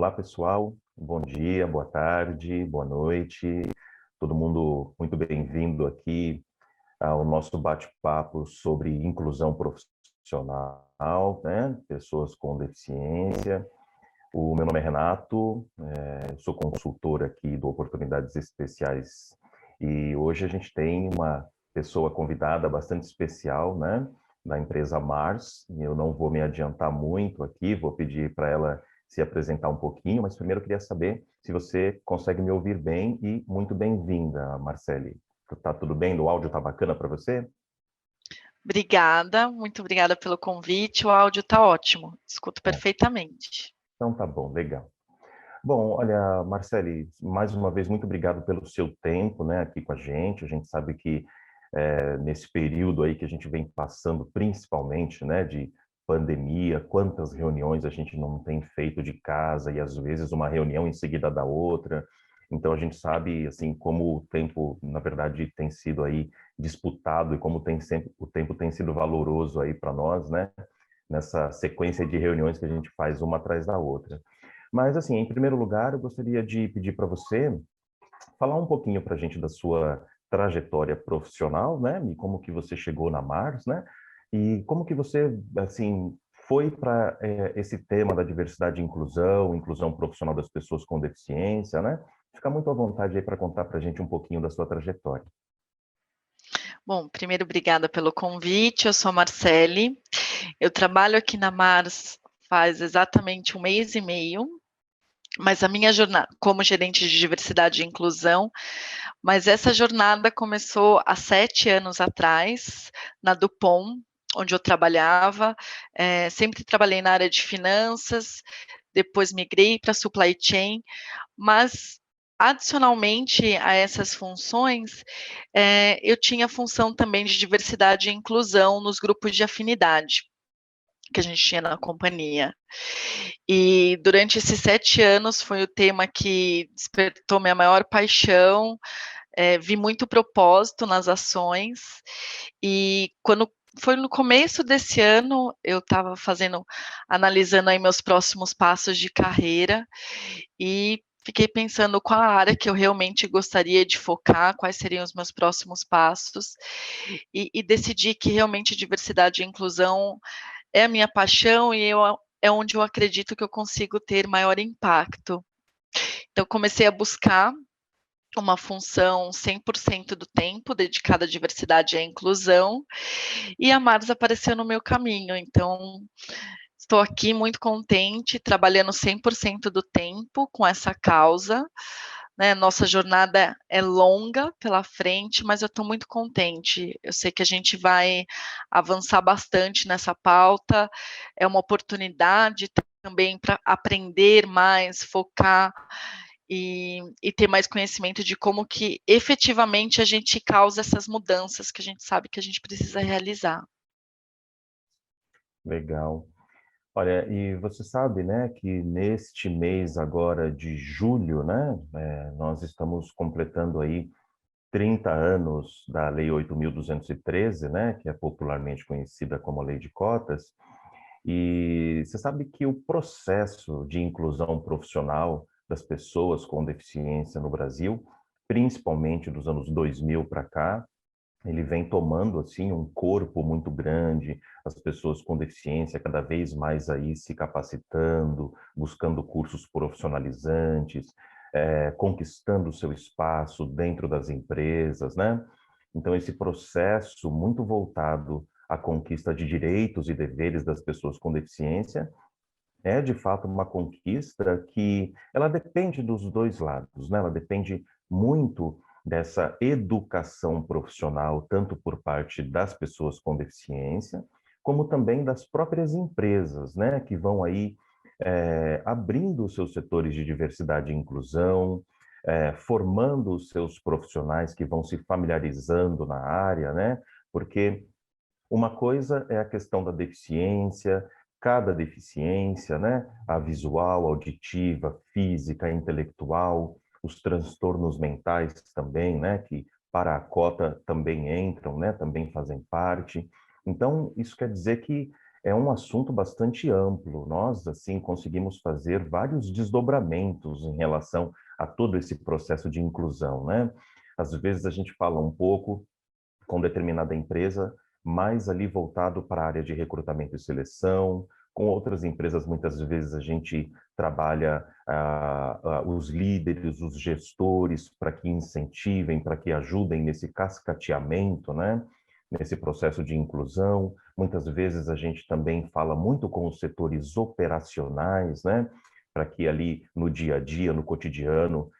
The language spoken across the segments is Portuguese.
Olá, pessoal. Bom dia, boa tarde, boa noite. Todo mundo muito bem-vindo aqui ao nosso bate-papo sobre inclusão profissional, né? Pessoas com deficiência. O meu nome é Renato, eu sou consultor aqui do Oportunidades Especiais e hoje a gente tem uma pessoa convidada bastante especial, né? Da empresa Mars. Eu não vou me adiantar muito aqui, vou pedir para ela se apresentar um pouquinho, mas primeiro eu queria saber se você consegue me ouvir bem e muito bem-vinda, Marcele. Tá tudo bem? O áudio tá bacana para você? Obrigada, muito obrigada pelo convite. O áudio está ótimo, escuto Bom, perfeitamente. então tá bom, legal. Bom, olha, Marcele, mais uma vez, muito obrigado pelo seu tempo, né, aqui com a gente. A gente sabe que nesse período aí que a gente vem passando, principalmente, né, de pandemia, quantas reuniões a gente não tem feito de casa e às vezes uma reunião em seguida da outra. Então a gente sabe, assim, como o tempo, na verdade, tem sido aí disputado e como tem sempre o tempo tem sido valoroso aí para nós, né, nessa sequência de reuniões que a gente faz uma atrás da outra. Mas, assim, em primeiro lugar, eu gostaria de pedir para você falar um pouquinho para a gente da sua trajetória profissional, né? E como que você chegou na Mars, né? E como que você, assim, foi para esse tema da diversidade e inclusão, inclusão profissional das pessoas com deficiência, né? Fica muito à vontade aí para contar para a gente um pouquinho da sua trajetória. Bom, primeiro, obrigada pelo convite. Eu sou a Marcele, eu trabalho aqui na Mars faz exatamente um mês e meio, mas a minha jornada como gerente de diversidade e inclusão, mas essa jornada começou há 7 anos atrás, na Dupont, onde eu trabalhava, sempre trabalhei na área de finanças, depois migrei para supply chain, mas adicionalmente a essas funções, eu tinha a função também de diversidade e inclusão nos grupos de afinidade que a gente tinha na companhia. E durante esses 7 anos foi o tema que despertou minha maior paixão, vi muito propósito nas ações, e quando foi no começo desse ano, eu estava analisando aí meus próximos passos de carreira, e fiquei pensando qual a área que eu realmente gostaria de focar, quais seriam os meus próximos passos, e decidi que realmente diversidade e inclusão é a minha paixão e é onde eu acredito que eu consigo ter maior impacto. Então, comecei a buscar uma função 100% do tempo dedicada à diversidade e à inclusão, e a Mars apareceu no meu caminho. Então, estou aqui muito contente, trabalhando 100% do tempo com essa causa, né? Nossa jornada é longa pela frente, mas eu estou muito contente. Eu sei que a gente vai avançar bastante nessa pauta, é uma oportunidade também para aprender mais, focar e ter mais conhecimento de como que efetivamente a gente causa essas mudanças que a gente sabe que a gente precisa realizar. Legal. Olha, e você sabe, né, que neste mês agora de julho, né, nós estamos completando aí 30 anos da Lei 8.213, né, que é popularmente conhecida como a Lei de Cotas, e você sabe que o processo de inclusão profissional das pessoas com deficiência no Brasil, principalmente dos anos 2000 para cá, ele vem tomando assim um corpo muito grande, as pessoas com deficiência cada vez mais aí se capacitando, buscando cursos profissionalizantes, conquistando o seu espaço dentro das empresas, né? Então esse processo muito voltado à conquista de direitos e deveres das pessoas com deficiência é de fato uma conquista que ela depende dos dois lados, né? Ela depende muito dessa educação profissional, tanto por parte das pessoas com deficiência, como também das próprias empresas, né? Que vão aí abrindo os seus setores de diversidade e inclusão, formando os seus profissionais que vão se familiarizando na área, né? Porque uma coisa é a questão da deficiência, cada deficiência, né? A visual, auditiva, física, intelectual, os transtornos mentais também, né? Que para a cota também entram, né? Também fazem parte. Então, isso quer dizer que é um assunto bastante amplo. Nós, assim, conseguimos fazer vários desdobramentos em relação a todo esse processo de inclusão, né? Às vezes a gente fala um pouco com determinada empresa, mais ali voltado para a área de recrutamento e seleção. Com outras empresas, muitas vezes a gente trabalha os líderes, os gestores, para que incentivem, para que ajudem nesse cascateamento, né? Nesse processo de inclusão. Muitas vezes a gente também fala muito com os setores operacionais, né? Para que ali no dia a dia, no cotidiano,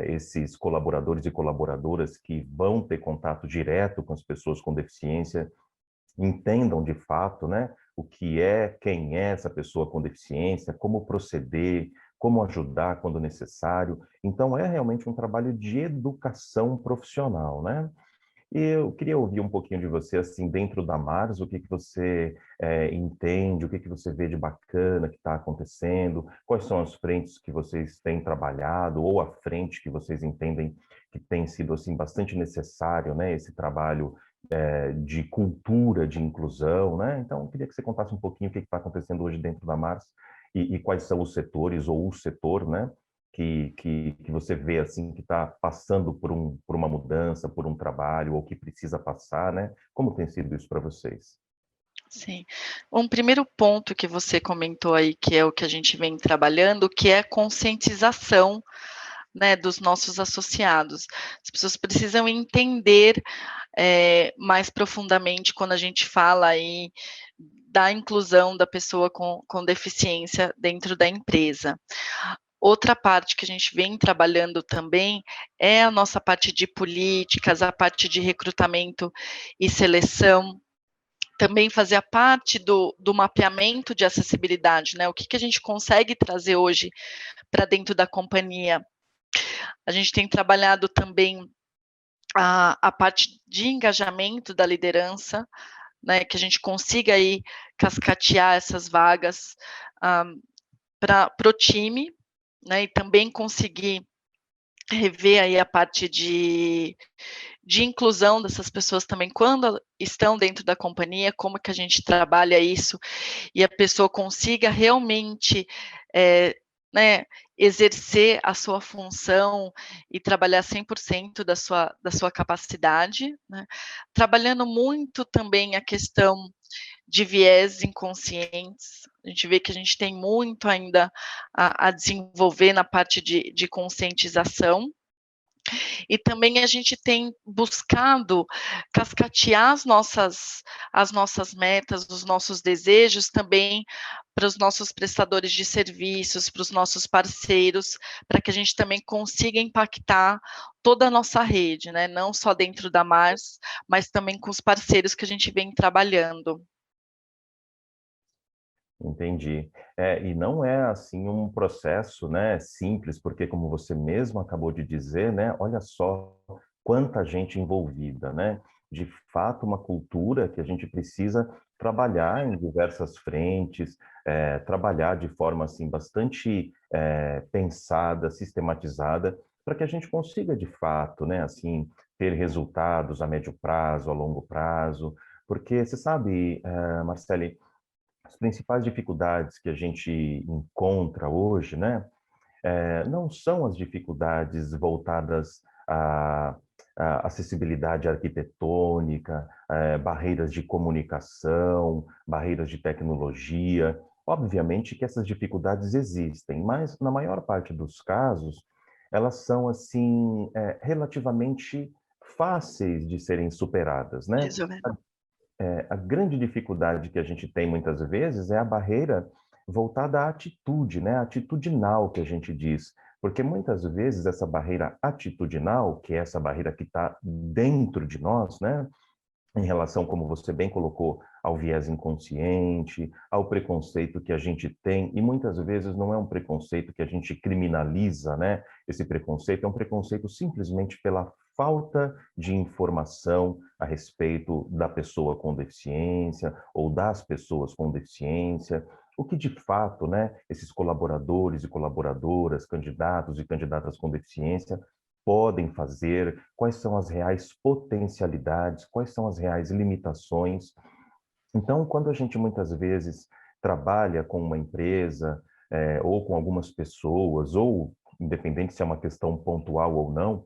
esses colaboradores e colaboradoras que vão ter contato direto com as pessoas com deficiência entendam de fato, né, o que é, quem é essa pessoa com deficiência, como proceder, como ajudar quando necessário. Então, é realmente um trabalho de educação profissional, né? E eu queria ouvir um pouquinho de você, assim, dentro da Mars, o que que você entende, o que que você vê de bacana que está acontecendo, quais são as frentes que vocês têm trabalhado, ou a frente que vocês entendem que tem sido, assim, bastante necessário, né, esse trabalho de cultura, de inclusão, né? Então, eu queria que você contasse um pouquinho o que está acontecendo hoje dentro da Mars e quais são os setores, ou o setor, né, que você vê assim que está passando por uma mudança, por um trabalho, ou que precisa passar, né? Como tem sido isso para vocês? Sim. Um primeiro ponto que você comentou aí, que é o que a gente vem trabalhando, que é a conscientização, né, dos nossos associados. As pessoas precisam entender mais profundamente quando a gente fala aí da inclusão da pessoa com deficiência dentro da empresa. Outra parte que a gente vem trabalhando também é a nossa parte de políticas, a parte de recrutamento e seleção, também fazer a parte do mapeamento de acessibilidade, né? O que a gente consegue trazer hoje para dentro da companhia. A gente tem trabalhado também a parte de engajamento da liderança, né? Que a gente consiga aí cascatear essas vagas para o time, né? E também conseguir rever aí a parte de inclusão dessas pessoas também, quando estão dentro da companhia, como que a gente trabalha isso, e a pessoa consiga realmente, né, exercer a sua função e trabalhar 100% da sua capacidade, né. Trabalhando muito também a questão de viés inconscientes, a gente vê que a gente tem muito ainda a desenvolver na parte de conscientização, e também a gente tem buscado cascatear as nossas metas, os nossos desejos também para os nossos prestadores de serviços, para os nossos parceiros, para que a gente também consiga impactar toda a nossa rede, né, não só dentro da Mars, mas também com os parceiros que a gente vem trabalhando. Entendi. E não é assim um processo, né, simples, porque como você mesmo acabou de dizer, né, olha só quanta gente envolvida, né? De fato, uma cultura que a gente precisa trabalhar em diversas frentes, trabalhar de forma assim bastante pensada, sistematizada, para que a gente consiga de fato, né, assim, ter resultados a médio prazo, a longo prazo, porque você sabe, Marcele, as principais dificuldades que a gente encontra hoje, né, não são as dificuldades voltadas à acessibilidade arquitetônica, barreiras de comunicação, barreiras de tecnologia. Obviamente que essas dificuldades existem, mas na maior parte dos casos, elas são assim relativamente fáceis de serem superadas, né? Resolver. A grande dificuldade que a gente tem muitas vezes é a barreira voltada à atitude, né? Atitudinal que a gente diz. Porque muitas vezes essa barreira atitudinal, que é essa barreira que está dentro de nós, né? Em relação, como você bem colocou, ao viés inconsciente, ao preconceito que a gente tem, e muitas vezes não é um preconceito que a gente criminaliza, né? Esse preconceito é um preconceito simplesmente pela falta de informação a respeito da pessoa com deficiência ou das pessoas com deficiência, o que de fato, né, esses colaboradores e colaboradoras, candidatos e candidatas com deficiência podem fazer, quais são as reais potencialidades, quais são as reais limitações. Então, quando a gente muitas vezes trabalha com uma empresa, ou com algumas pessoas, ou independente se é uma questão pontual ou não,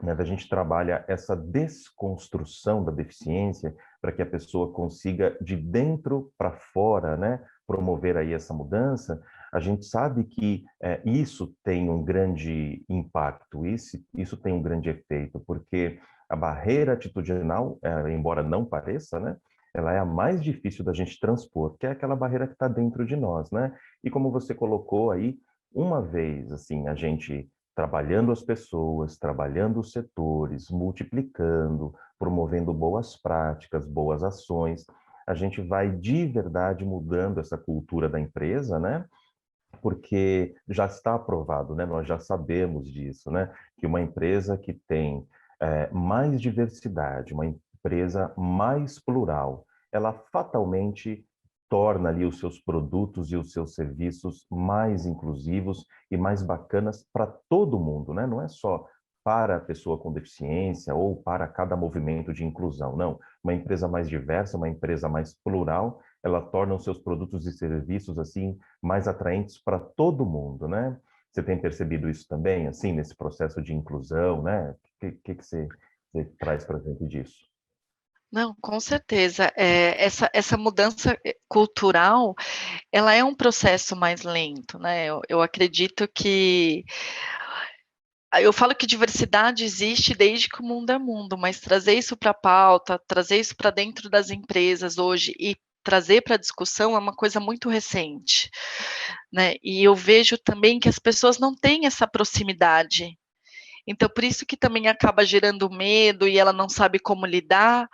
né, a gente trabalha essa desconstrução da deficiência para que a pessoa consiga de dentro para fora, né, promover aí essa mudança. A gente sabe que isso tem um grande impacto, isso tem um grande efeito, porque a barreira atitudinal, embora não pareça, né, ela é a mais difícil da gente transpor, que é aquela barreira que está dentro de nós, né? E como você colocou aí, uma vez assim a gente trabalhando as pessoas, trabalhando os setores, multiplicando, promovendo boas práticas, boas ações, a gente vai de verdade mudando essa cultura da empresa, né? Porque já está aprovado, né? Nós já sabemos disso, né? Que uma empresa que tem mais diversidade, uma empresa mais plural, ela fatalmente torna ali os seus produtos e os seus serviços mais inclusivos e mais bacanas para todo mundo, né? Não é só para a pessoa com deficiência ou para cada movimento de inclusão, não. Uma empresa mais diversa, uma empresa mais plural, ela torna os seus produtos e serviços assim mais atraentes para todo mundo, né? Você tem percebido isso também, assim, nesse processo de inclusão, né? O que você traz para gente disso? Não, com certeza. Essa mudança cultural, ela é um processo mais lento, né? Eu acredito que eu falo que diversidade existe desde que o mundo é mundo, mas trazer isso para a pauta, trazer isso para dentro das empresas hoje e trazer para a discussão é uma coisa muito recente, né? E eu vejo também que as pessoas não têm essa proximidade. Então, por isso que também acaba gerando medo e ela não sabe como lidar,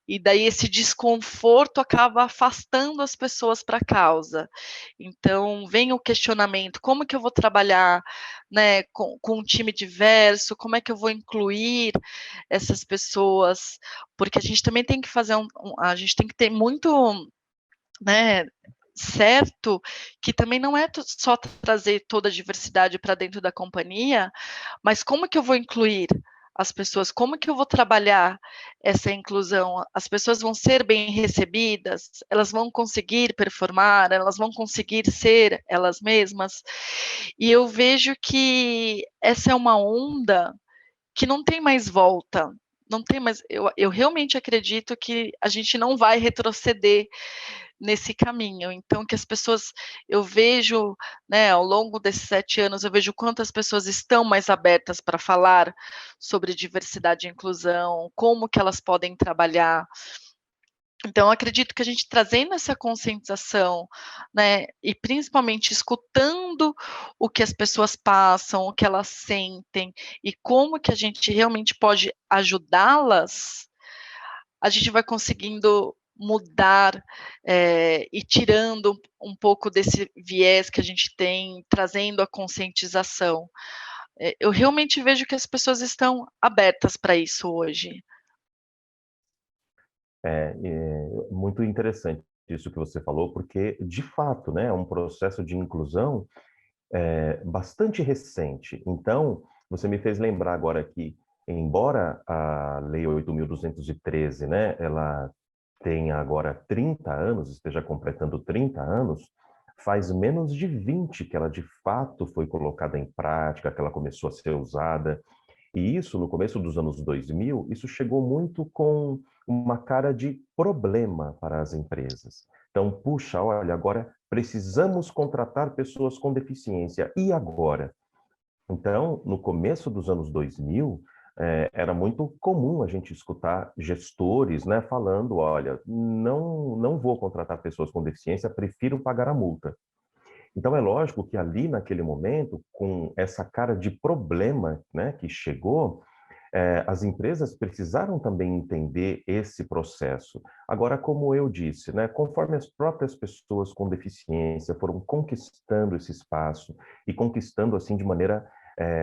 e daí esse desconforto acaba afastando as pessoas para a causa. Então, vem o questionamento: como que eu vou trabalhar, né, com um time diverso? Como é que eu vou incluir essas pessoas? Porque a gente também tem que fazer a gente tem que ter muito, né, certo que também não é só trazer toda a diversidade para dentro da companhia, mas como que eu vou incluir as pessoas? Como que eu vou trabalhar essa inclusão? As pessoas vão ser bem recebidas? Elas vão conseguir performar? Elas vão conseguir ser elas mesmas? E eu vejo que essa é uma onda que não tem mais volta. Não tem mais. Eu realmente acredito que a gente não vai retroceder nesse caminho. Então, que as pessoas, eu vejo, né, ao longo desses 7 anos, eu vejo quantas pessoas estão mais abertas para falar sobre diversidade e inclusão, como que elas podem trabalhar. Então, eu acredito que a gente trazendo essa conscientização, né, e principalmente escutando o que as pessoas passam, o que elas sentem, e como que a gente realmente pode ajudá-las, a gente vai conseguindo mudar, e tirando um pouco desse viés que a gente tem, trazendo a conscientização. Eu realmente vejo que as pessoas estão abertas para isso hoje. Muito interessante isso que você falou, porque, de fato, né, é um processo de inclusão bastante recente. Então, você me fez lembrar agora que, embora a Lei 8.213, né, ela tenha agora 30 anos, esteja completando 30 anos, faz menos de 20 que ela de fato foi colocada em prática, que ela começou a ser usada. E isso, no começo dos anos 2000, isso chegou muito com uma cara de problema para as empresas. Então, puxa, olha, agora precisamos contratar pessoas com deficiência. E agora? Então, no começo dos anos 2000, era muito comum a gente escutar gestores, né, falando, olha, não vou contratar pessoas com deficiência, prefiro pagar a multa. Então é lógico que ali naquele momento, com essa cara de problema, né, que chegou, as empresas precisaram também entender esse processo. Agora, como eu disse, né, conforme as próprias pessoas com deficiência foram conquistando esse espaço e conquistando assim de maneira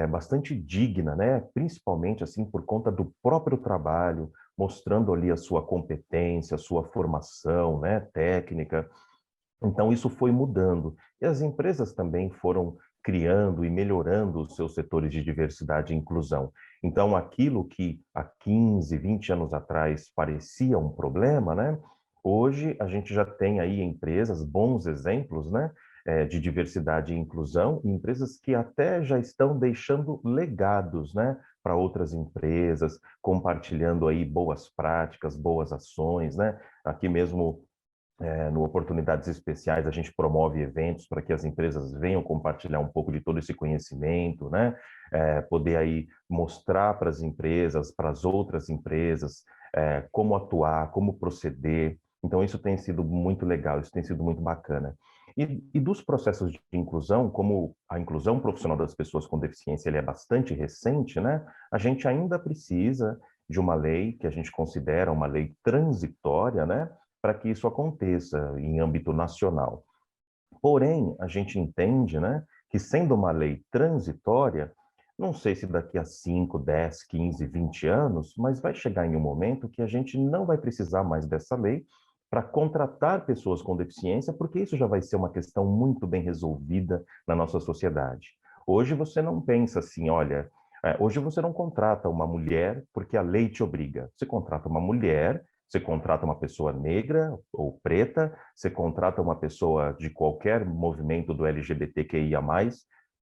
bastante digna, né, principalmente assim por conta do próprio trabalho, mostrando ali a sua competência, a sua formação, né, técnica. Então, isso foi mudando. E as empresas também foram criando e melhorando os seus setores de diversidade e inclusão. Então, aquilo que há 15, 20 anos atrás parecia um problema, né? Hoje, a gente já tem aí empresas, bons exemplos, né, de diversidade e inclusão, e empresas que até já estão deixando legados, né, para outras empresas, compartilhando aí boas práticas, boas ações, né? Aqui mesmo, no Oportunidades Especiais, a gente promove eventos para que as empresas venham compartilhar um pouco de todo esse conhecimento, né? Poder aí mostrar para as empresas, para as outras empresas, como atuar, como proceder. Então, isso tem sido muito legal, isso tem sido muito bacana. E dos processos de inclusão, como a inclusão profissional das pessoas com deficiência ele é bastante recente, né? A gente ainda precisa de uma lei que a gente considera uma lei transitória, né? Para que isso aconteça em âmbito nacional. Porém, a gente entende, né, que sendo uma lei transitória, não sei se daqui a 5, 10, 15, 20 anos, mas vai chegar em um momento que a gente não vai precisar mais dessa lei para contratar pessoas com deficiência, porque isso já vai ser uma questão muito bem resolvida na nossa sociedade. Hoje você não pensa assim, olha, hoje você não contrata uma mulher porque a lei te obriga. Você contrata uma mulher, você contrata uma pessoa negra ou preta, você contrata uma pessoa de qualquer movimento do LGBTQIA+,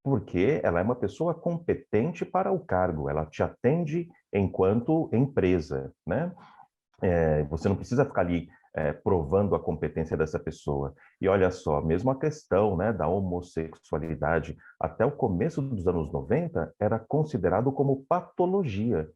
porque ela é uma pessoa competente para o cargo, ela te atende enquanto empresa, né? Você não precisa ficar ali provando a competência dessa pessoa. E olha só, mesmo a questão, né, da homossexualidade, até o começo dos anos 90, era considerado como patologia.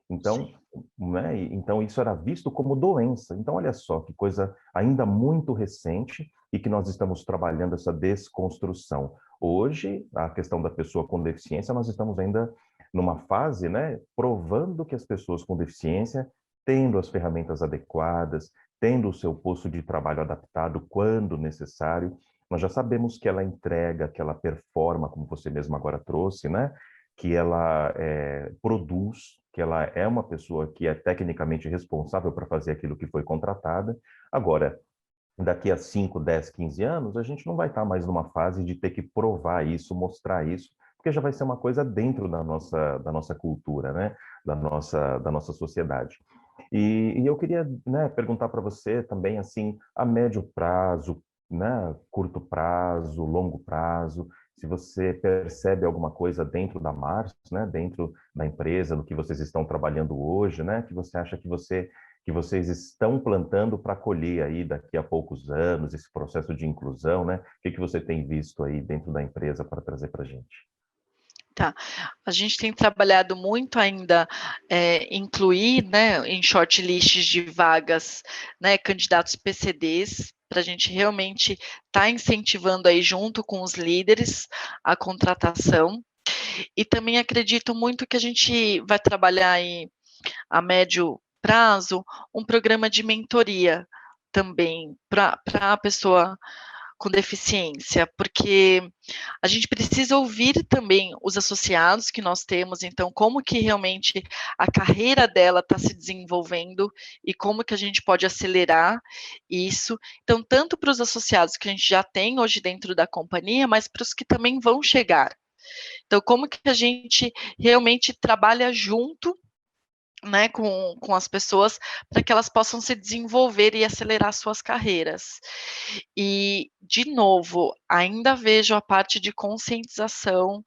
Então, Sim. né, então isso era visto como doença. Então, olha só que coisa ainda muito recente e que nós estamos trabalhando essa desconstrução. Hoje, a questão da pessoa com deficiência, nós estamos ainda numa fase, né, provando que as pessoas com deficiência, tendo as ferramentas adequadas, tendo o seu posto de trabalho adaptado quando necessário, nós já sabemos que ela entrega, que ela performa, como você mesmo agora trouxe, né? Que ela produz, que ela é uma pessoa que é tecnicamente responsável para fazer aquilo que foi contratada. Agora, daqui a 5, 10, 15 anos, a gente não vai estar mais numa fase de ter que provar isso, mostrar isso, porque já vai ser uma coisa dentro da nossa cultura, né? Da nossa sociedade. E eu queria, né, perguntar para você também, assim, a médio prazo, né, curto prazo, longo prazo, se você percebe alguma coisa dentro da Mars, né, dentro da empresa, no que vocês estão trabalhando hoje, né, que você acha que vocês estão plantando para colher aí daqui a poucos anos, esse processo de inclusão, né? O que você tem visto aí dentro da empresa para trazer para a gente? Tá. A gente tem trabalhado muito ainda, incluir, né, em shortlists de vagas, né, candidatos PCDs, para a gente realmente estar incentivando aí junto com os líderes a contratação. E também acredito muito que a gente vai trabalhar aí a médio prazo um programa de mentoria também para a pessoa com deficiência, porque a gente precisa ouvir também os associados que nós temos, então como que realmente a carreira dela está se desenvolvendo e como que a gente pode acelerar isso. Então, tanto para os associados que a gente já tem hoje dentro da companhia, mas para os que também vão chegar. Então, como que a gente realmente trabalha junto, né, com as pessoas para que elas possam se desenvolver e acelerar suas carreiras. E, de novo, ainda vejo a parte de conscientização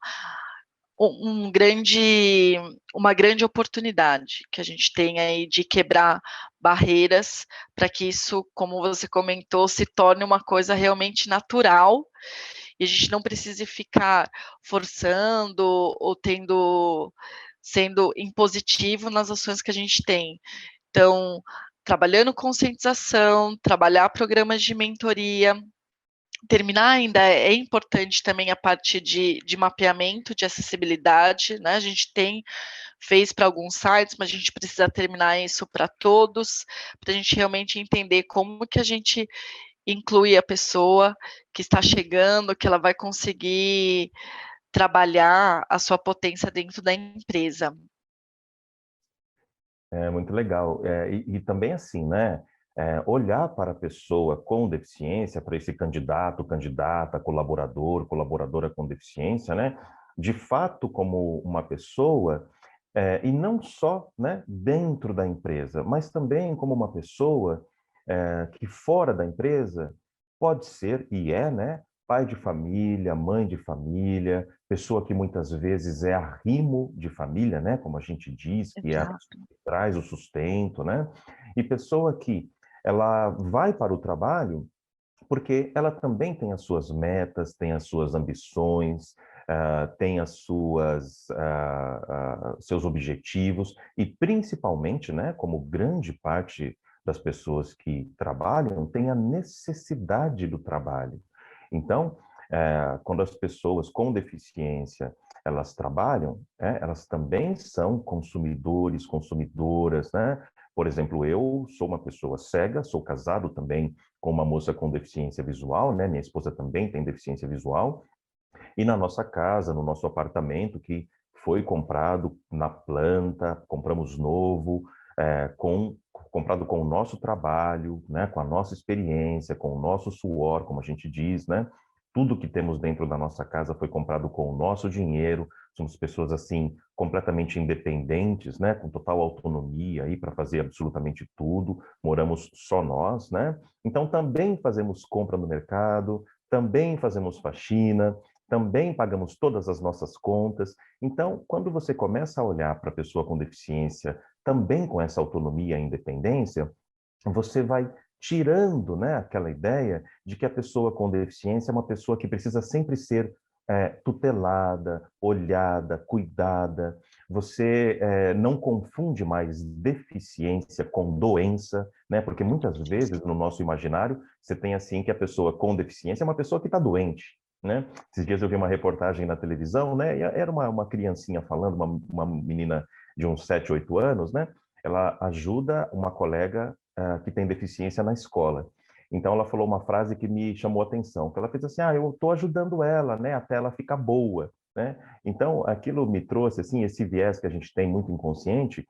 um grande uma grande oportunidade que a gente tem aí de quebrar barreiras para que isso, como você comentou, se torne uma coisa realmente natural e a gente não precise ficar forçando ou sendo impositivo nas ações que a gente tem. Então, trabalhando conscientização, trabalhar programas de mentoria, terminar ainda é importante também a parte de mapeamento de acessibilidade, né, a gente fez para alguns sites, mas a gente precisa terminar isso para todos, para a gente realmente entender como que a gente inclui a pessoa que está chegando, que ela vai conseguir trabalhar a sua potência dentro da empresa. É muito legal. E também assim, né? Olhar para a pessoa com deficiência, para esse candidato, candidata, colaborador, colaboradora com deficiência, né? De fato, como uma pessoa, e não só, né, dentro da empresa, mas também como uma pessoa que fora da empresa pode ser, e é, né, pai de família, mãe de família, pessoa que muitas vezes é arrimo de família, né, como a gente diz, que é a pessoa exato. que traz o sustento, né, e pessoa que ela vai para o trabalho porque ela também tem as suas metas, tem as suas ambições, tem as suas, seus objetivos e principalmente, né, como grande parte das pessoas que trabalham, tem a necessidade do trabalho. Então, quando as pessoas com deficiência elas trabalham, elas também são consumidores, consumidoras, né? Por exemplo, eu sou uma pessoa cega, sou casado também com uma moça com deficiência visual, né? Minha esposa também tem deficiência visual. E na nossa casa, no nosso apartamento, que foi comprado na planta, compramos novo, comprado com o nosso trabalho, né? Com a nossa experiência, com o nosso suor, como a gente diz, né? Tudo que temos dentro da nossa casa foi comprado com o nosso dinheiro. Somos pessoas assim completamente independentes, né? Com total autonomia aí para fazer absolutamente tudo. Moramos só nós, né? Então também fazemos compra no mercado, também fazemos faxina, também pagamos todas as nossas contas. Então, quando você começa a olhar para a pessoa com deficiência também com essa autonomia e independência, você vai tirando, né, aquela ideia de que a pessoa com deficiência é uma pessoa que precisa sempre ser tutelada, olhada, cuidada. Você não confunde mais deficiência com doença, né? Porque muitas vezes no nosso imaginário você tem assim que a pessoa com deficiência é uma pessoa que está doente, né? Esses dias eu vi uma reportagem na televisão, né? E era uma criancinha falando, uma menina de uns 7, 8 anos, né? Ela ajuda uma colega que tem deficiência na escola. Então ela falou uma frase que me chamou a atenção, que ela fez assim: "Ah, eu estou ajudando ela, né, até ela ficar boa", né? Então aquilo me trouxe assim esse viés que a gente tem muito inconsciente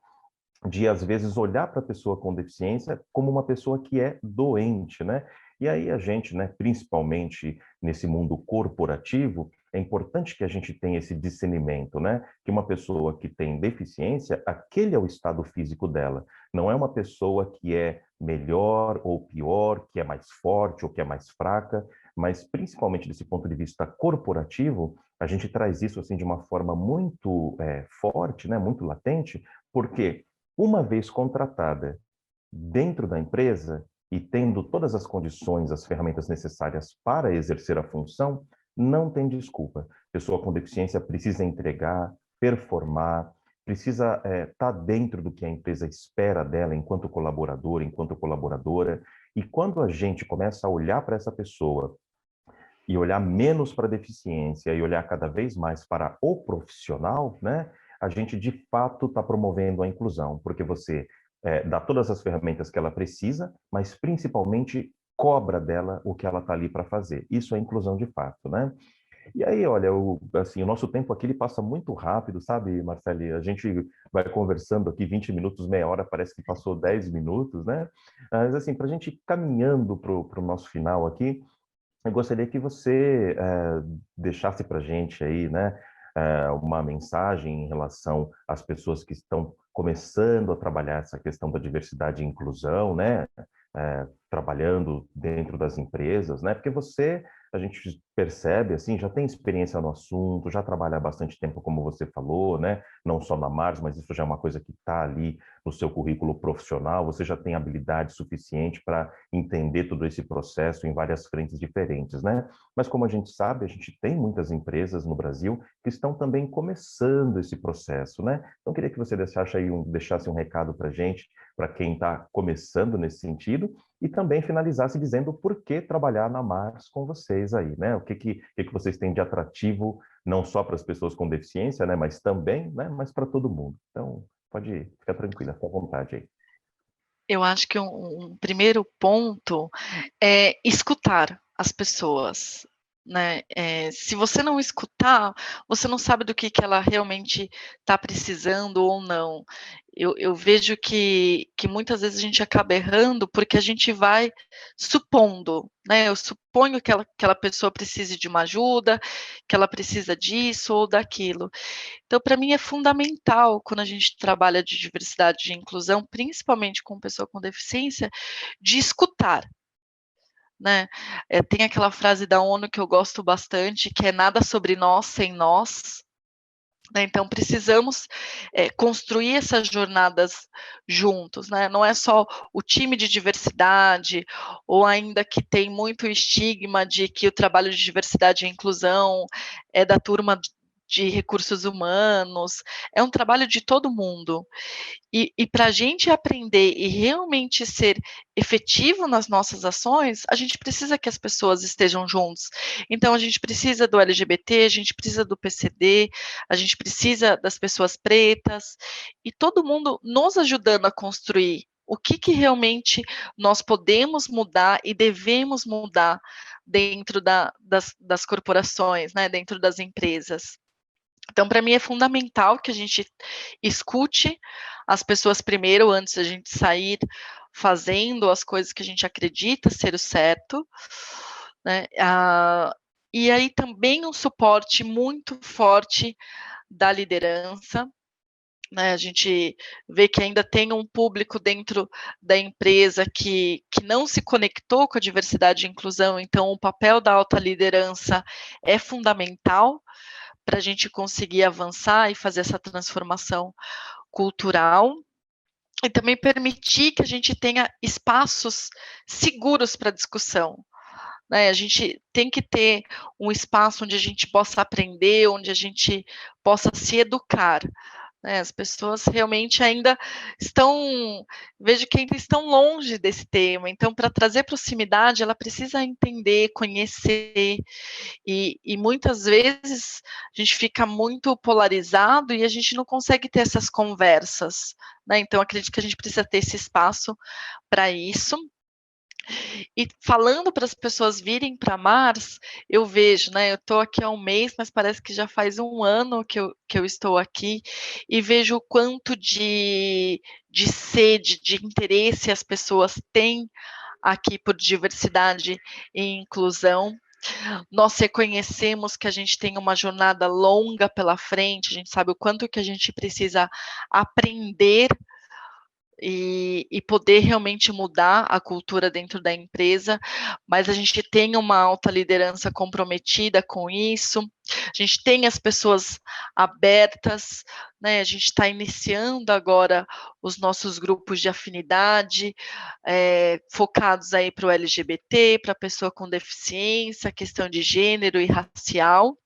de às vezes olhar para a pessoa com deficiência como uma pessoa que é doente, né? E aí a gente, né, principalmente nesse mundo corporativo, é importante que a gente tenha esse discernimento, né? Que uma pessoa que tem deficiência, aquele é o estado físico dela. Não é uma pessoa que é melhor ou pior, que é mais forte ou que é mais fraca, mas principalmente desse ponto de vista corporativo, a gente traz isso assim de uma forma muito forte, né? Muito latente, porque uma vez contratada dentro da empresa e tendo todas as condições, as ferramentas necessárias para exercer a função, não tem desculpa. Pessoa com deficiência precisa entregar, performar, precisa estar dentro do que a empresa espera dela enquanto colaborador, enquanto colaboradora. E quando a gente começa a olhar para essa pessoa e olhar menos para a deficiência e olhar cada vez mais para o profissional, né, a gente de fato está promovendo a inclusão, porque você dá todas as ferramentas que ela precisa, mas principalmente cobra dela o que ela está ali para fazer. Isso é inclusão de fato, né? E aí, olha, assim, o nosso tempo aqui ele passa muito rápido, sabe, Marcele? A gente vai conversando aqui 20 minutos, meia hora, parece que passou 10 minutos, né? Mas, assim, para a gente ir caminhando para o nosso final aqui, eu gostaria que você deixasse para a gente aí, né, uma mensagem em relação às pessoas que estão começando a trabalhar essa questão da diversidade e inclusão, né, trabalhando dentro das empresas, né, porque você, a gente percebe, assim, já tem experiência no assunto, já trabalha há bastante tempo, como você falou, né, não só na Mars, mas isso já é uma coisa que está ali no seu currículo profissional, você já tem habilidade suficiente para entender todo esse processo em várias frentes diferentes, né? Mas como a gente sabe, a gente tem muitas empresas no Brasil que estão também começando esse processo, né? Então, queria que você deixasse um recado para a gente, para quem está começando nesse sentido, e também finalizasse dizendo por que trabalhar na Mars com vocês aí, né? O que vocês têm de atrativo, não só para as pessoas com deficiência, né? Mas também, né? Mas para todo mundo. Então, pode ficar tranquila, fica à vontade aí. Eu acho que um primeiro ponto é escutar as pessoas. né, se você não escutar, você não sabe do que ela realmente está precisando ou não. Eu vejo que muitas vezes a gente acaba errando, porque a gente vai supondo, né, eu suponho que aquela pessoa precise de uma ajuda, que ela precisa disso ou daquilo. Então, para mim é fundamental, quando a gente trabalha de diversidade e inclusão, principalmente com pessoa com deficiência, de escutar, né. Tem aquela frase da ONU que eu gosto bastante, que é: "Nada sobre nós sem nós", né, então precisamos, construir essas jornadas juntos, né, não é só o time de diversidade, ou ainda que tem muito estigma de que o trabalho de diversidade e inclusão é da turma de recursos humanos, é um trabalho de todo mundo. E para a gente aprender e realmente ser efetivo nas nossas ações, a gente precisa que as pessoas estejam juntos. Então a gente precisa do LGBT, a gente precisa do PCD, a gente precisa das pessoas pretas, e todo mundo nos ajudando a construir o que realmente nós podemos mudar e devemos mudar dentro das corporações, né, dentro das empresas. Então, para mim é fundamental que a gente escute as pessoas primeiro, antes da gente sair fazendo as coisas que a gente acredita ser o certo, né. E aí também um suporte muito forte da liderança, né. A gente vê que ainda tem um público dentro da empresa que não se conectou com a diversidade e inclusão, então o papel da alta liderança é fundamental para a gente conseguir avançar e fazer essa transformação cultural, e também permitir que a gente tenha espaços seguros para discussão, né. A gente tem que ter um espaço onde a gente possa aprender, onde a gente possa se educar, né. As pessoas realmente ainda estão, vejo que ainda estão longe desse tema, então para trazer proximidade, ela precisa entender, conhecer, e muitas vezes a gente fica muito polarizado e a gente não consegue ter essas conversas, né, então acredito que a gente precisa ter esse espaço para isso. E falando para as pessoas virem para Mars, eu vejo, né, eu estou aqui há um mês, mas parece que já faz um ano que eu estou aqui, e vejo o quanto de sede, de interesse as pessoas têm aqui por diversidade e inclusão. Nós reconhecemos que a gente tem uma jornada longa pela frente, a gente sabe o quanto que a gente precisa aprender e poder realmente mudar a cultura dentro da empresa, mas a gente tem uma alta liderança comprometida com isso, a gente tem as pessoas abertas, né, a gente está iniciando agora os nossos grupos de afinidade, focados aí para o LGBT, para a pessoa com deficiência, questão de gênero e racial.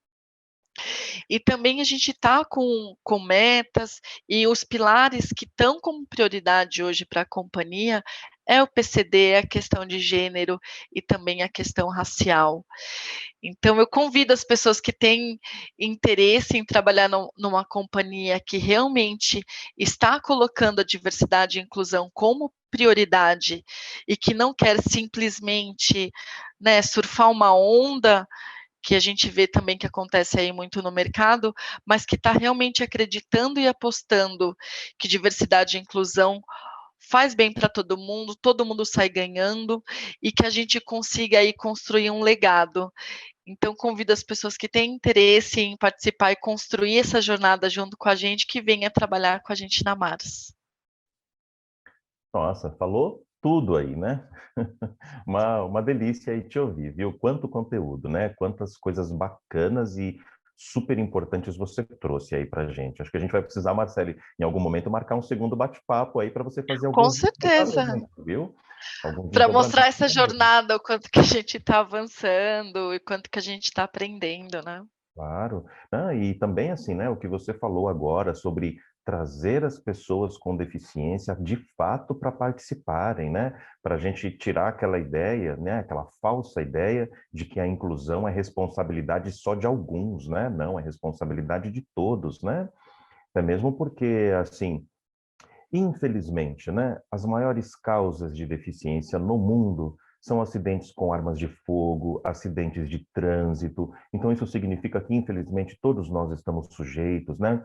E também a gente está com metas, e os pilares que estão como prioridade hoje para a companhia é o PCD, a questão de gênero e também a questão racial. Então eu convido as pessoas que têm interesse em trabalhar numa companhia que realmente está colocando a diversidade e inclusão como prioridade, e que não quer simplesmente, né, surfar uma onda que a gente vê também que acontece aí muito no mercado, mas que está realmente acreditando e apostando que diversidade e inclusão faz bem para todo mundo sai ganhando, e que a gente consiga aí construir um legado. Então convido as pessoas que têm interesse em participar e construir essa jornada junto com a gente, que venha trabalhar com a gente na Mars. Nossa, falou tudo aí, né? Uma delícia aí te ouvir, viu? Quanto conteúdo, né? Quantas coisas bacanas e super importantes você trouxe aí pra gente. Acho que a gente vai precisar, Marcele, em algum momento marcar um segundo bate-papo aí para você fazer Com alguns certeza, desdobramentos, viu? Alguns para mostrar desdobramentos essa também. jornada, o quanto que a gente está avançando e quanto que a gente está aprendendo, né. Claro. Ah, e também, assim, né, o que você falou agora sobre trazer as pessoas com deficiência de fato para participarem, né? Para a gente tirar aquela ideia, né, aquela falsa ideia de que a inclusão é responsabilidade só de alguns, né? Não, é responsabilidade de todos, né? É mesmo porque, assim, infelizmente, né, as maiores causas de deficiência no mundo são acidentes com armas de fogo, acidentes de trânsito. Então, isso significa que, infelizmente, todos nós estamos sujeitos, né?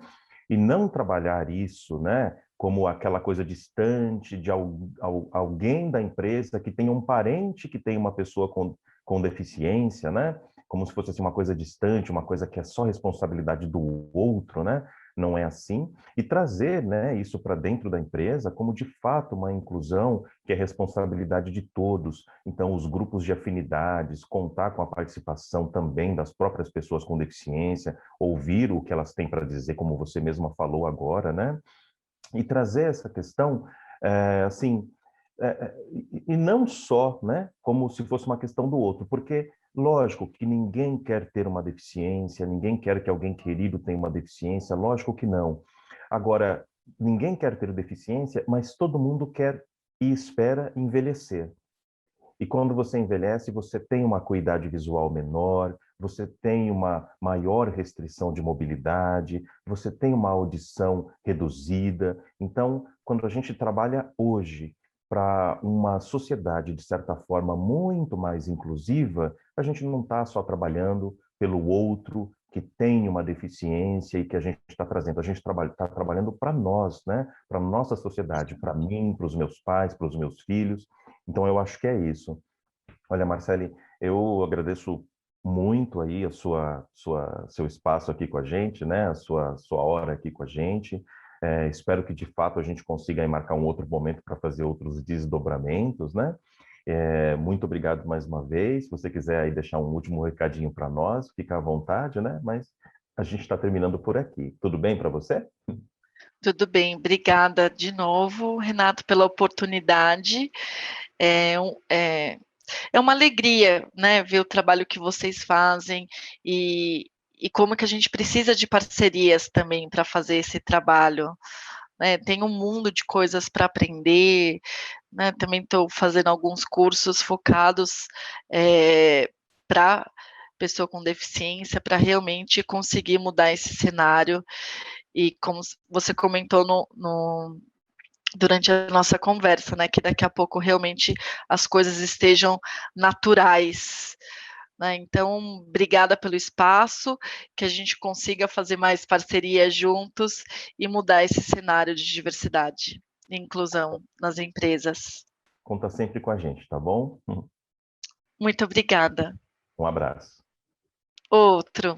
E não trabalhar isso, né, como aquela coisa distante de alguém da empresa que tem um parente que tem uma pessoa com deficiência, né? Como se fosse assim, uma coisa distante, uma coisa que é só responsabilidade do outro, né? Não é assim. E trazer, né, isso para dentro da empresa como de fato uma inclusão que é responsabilidade de todos. Então, os grupos de afinidades, contar com a participação também das próprias pessoas com deficiência, ouvir o que elas têm para dizer, como você mesma falou agora, né? E trazer essa questão, assim, e não só, né, como se fosse uma questão do outro, porque, lógico, que ninguém quer ter uma deficiência, ninguém quer que alguém querido tenha uma deficiência, lógico que não. Agora, ninguém quer ter deficiência, mas todo mundo quer e espera envelhecer. E quando você envelhece, você tem uma acuidade visual menor, você tem uma maior restrição de mobilidade, você tem uma audição reduzida. Então, quando a gente trabalha hoje para uma sociedade, de certa forma, muito mais inclusiva, a gente não está só trabalhando pelo outro que tem uma deficiência e que a gente está trazendo. A gente está trabalhando para nós, né? Para a nossa sociedade, para mim, para os meus pais, para os meus filhos. Então, eu acho que é isso. Olha, Marcele, eu agradeço muito aí seu espaço aqui com a gente, né? A sua hora aqui com a gente. Espero que, de fato, a gente consiga aí marcar um outro momento para fazer outros desdobramentos, né? Muito obrigado mais uma vez. Se você quiser aí deixar um último recadinho para nós, fica à vontade, né? Mas a gente está terminando por aqui. Tudo bem para você? Tudo bem, obrigada de novo, Renato, pela oportunidade. É uma alegria, né, ver o trabalho que vocês fazem e como que a gente precisa de parcerias também para fazer esse trabalho, né? Tem um mundo de coisas para aprender, né? Também estou fazendo alguns cursos focados para pessoa com deficiência, para realmente conseguir mudar esse cenário. E como você comentou durante a nossa conversa, né, que daqui a pouco realmente as coisas estejam naturais, né? Então, obrigada pelo espaço, que a gente consiga fazer mais parcerias juntos e mudar esse cenário de diversidade e inclusão nas empresas. Conta sempre com a gente, tá bom? Muito obrigada. Um abraço. Outro.